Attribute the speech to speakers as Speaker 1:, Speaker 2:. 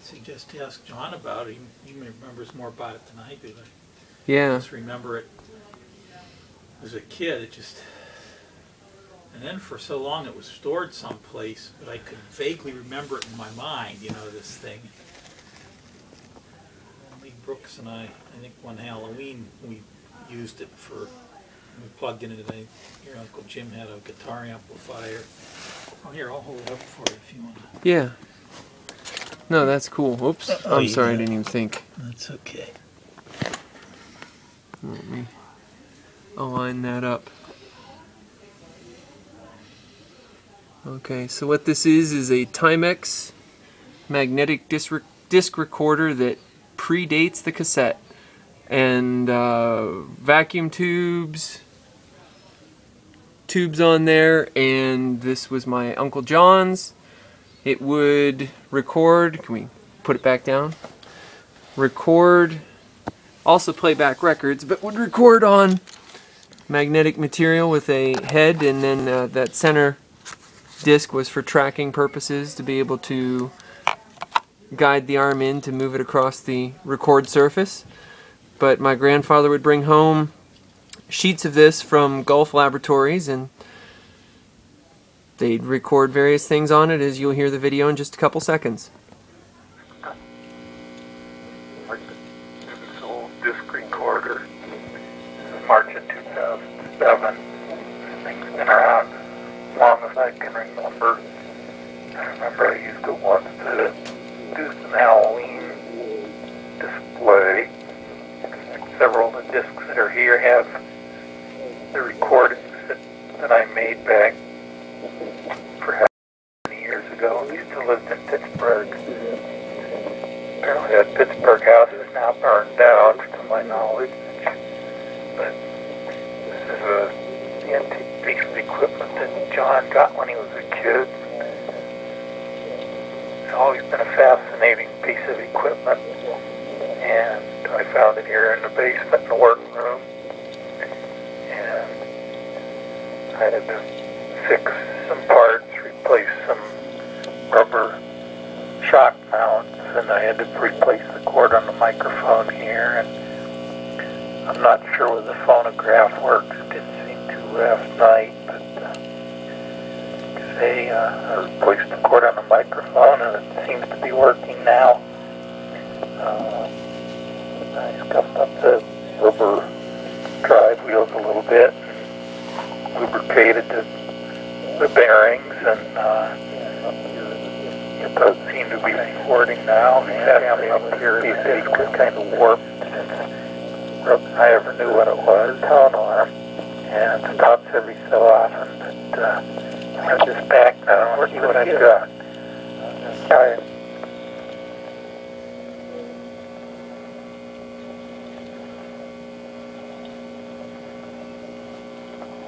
Speaker 1: suggest you ask John about it. He remembers more about it than I do.
Speaker 2: Yeah.
Speaker 1: I just remember it as a kid. It just, and then for so long it was stored someplace, but I could vaguely remember it in my mind. You know, this thing. Lee Brooks and I think one Halloween we used it for. We plugged in it. Your Uncle Jim had a guitar amplifier. Oh, here, I'll hold it up for you if you want to.
Speaker 2: Yeah. No, that's cool. Oops. I'm sorry, I didn't even think.
Speaker 1: That's okay.
Speaker 2: Let me align that up. Okay, so what this is a Timex magnetic disc recorder that predates the cassette. And vacuum tubes on there, and this was my Uncle John's. It would record, can we put it back down? Record, also play back records, but would record on magnetic material with a head, and then that center disc was for tracking purposes, to be able to guide the arm in to move it across the record surface. But my grandfather would bring home sheets of this from Gulf Laboratories, and they'd record various things on it, as you'll hear the video in just a couple seconds.
Speaker 3: This old disc recorder, March of 2007. This thing's been around as long as I can remember. I remember I used it once to do some Halloween display. Several of the discs that are here have the recordings that I made back perhaps many years ago. We used to live in Pittsburgh. Apparently that Pittsburgh house is now burned down, to my knowledge. But this is an antique piece of equipment that John got when he was a kid. It's always been a fascinating piece of equipment. And I found it here in the basement in the workroom, and I had to fix some parts, replace some rubber shock mounts, and I had to replace the cord on the microphone here, and I'm not sure whether the phonograph works. It didn't seem to last night, but I replaced the cord on the microphone, and it seems to be working now. I scuffed up the rubber drive wheels a little bit, lubricated the bearings, and it does seem to be recording now. The assembly up here is kind of warped since I ever knew what it was, tone arm, and it stops every so often, but I have this back now. Let's see what I've got.